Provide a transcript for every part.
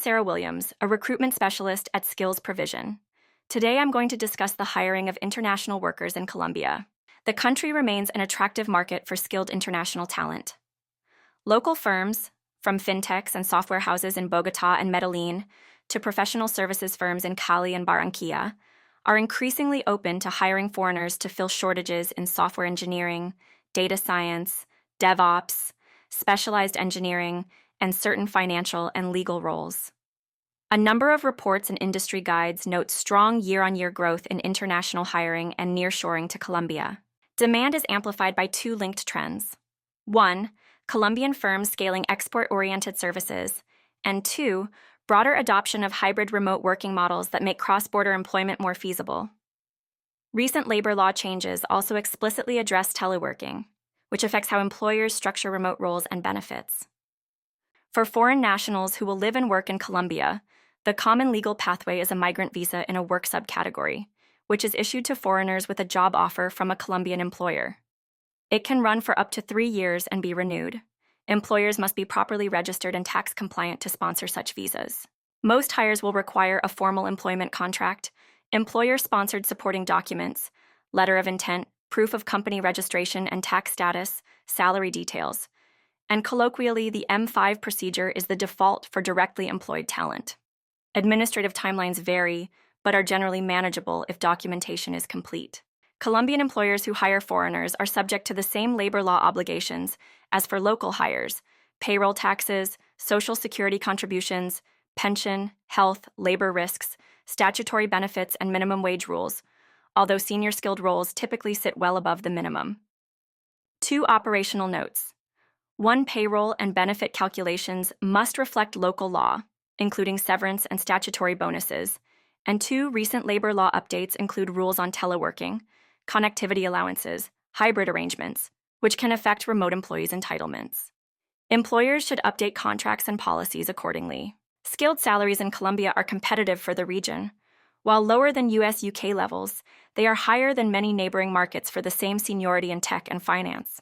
Sarah Williams, a recruitment specialist at Skills Provision. Today I'm going to discuss the hiring of international workers in Colombia. The country remains an attractive market for skilled international talent. Local firms, from fintechs and software houses in Bogotá and Medellín to professional services firms in Cali and Barranquilla, are increasingly open to hiring foreigners to fill shortages in software engineering, data science, DevOps, specialized engineering, and certain financial and legal roles. A number of reports and industry guides note strong year-on-year growth in international hiring and nearshoring to Colombia. Demand is amplified by two linked trends. 1. Colombian firms scaling export-oriented services, and 2. Broader adoption of hybrid remote working models that make cross-border employment more feasible. Recent labor law changes also explicitly address teleworking, which affects how employers structure remote roles and benefits. For foreign nationals who will live and work in Colombia, the common legal pathway is a migrant visa in a work subcategory, which is issued to foreigners with a job offer from a Colombian employer. It can run for up to 3 years and be renewed. Employers must be properly registered and tax compliant to sponsor such visas. Most hires will require a formal employment contract, employer-sponsored supporting documents, letter of intent, proof of company registration and tax status, salary details, and colloquially, the M5 procedure is the default for directly employed talent. Administrative timelines vary, but are generally manageable if documentation is complete. Colombian employers who hire foreigners are subject to the same labor law obligations as for local hires: payroll taxes, social security contributions, pension, health, labor risks, statutory benefits, and minimum wage rules, although senior skilled roles typically sit well above the minimum. 2 operational notes. 1. Payroll and benefit calculations must reflect local law, including severance and statutory bonuses, and 2. Recent labor law updates include rules on teleworking, connectivity allowances, hybrid arrangements, which can affect remote employees' entitlements. Employers should update contracts and policies accordingly. Skilled salaries in Colombia are competitive for the region. While lower than US-UK levels, they are higher than many neighboring markets for the same seniority in tech and finance.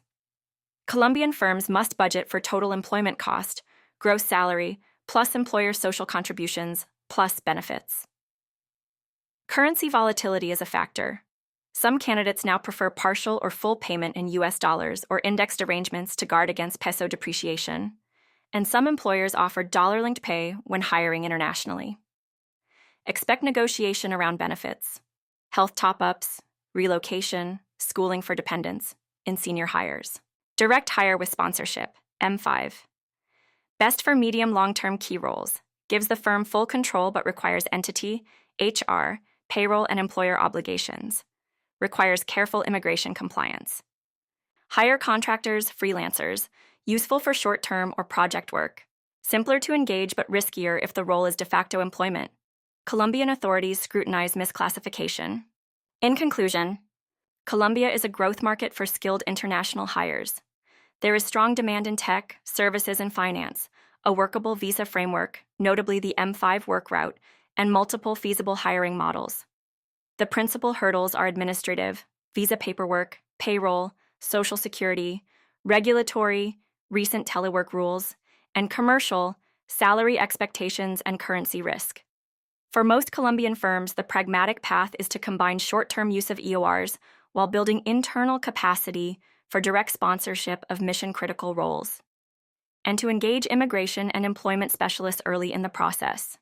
Colombian firms must budget for total employment cost, gross salary, plus employer social contributions, plus benefits. Currency volatility is a factor. Some candidates now prefer partial or full payment in US dollars or indexed arrangements to guard against peso depreciation, and some employers offer dollar-linked pay when hiring internationally. Expect negotiation around benefits, health top-ups, relocation, schooling for dependents, in senior hires. Direct hire with sponsorship, M5. Best for medium long-term key roles, gives the firm full control but requires entity, HR, payroll, and employer obligations. Requires careful immigration compliance. Hire contractors, freelancers, useful for short-term or project work. Simpler to engage but riskier if the role is de facto employment. Colombian authorities scrutinize misclassification. In conclusion, Colombia is a growth market for skilled international hires. There is strong demand in tech, services, and finance, a workable visa framework, notably the M5 work route, and multiple feasible hiring models. The principal hurdles are administrative, visa paperwork, payroll, social security, regulatory, recent telework rules, and commercial, salary expectations and currency risk. For most Colombian firms, the pragmatic path is to combine short-term use of EORs while building internal capacity for direct sponsorship of mission-critical roles, and to engage immigration and employment specialists early in the process.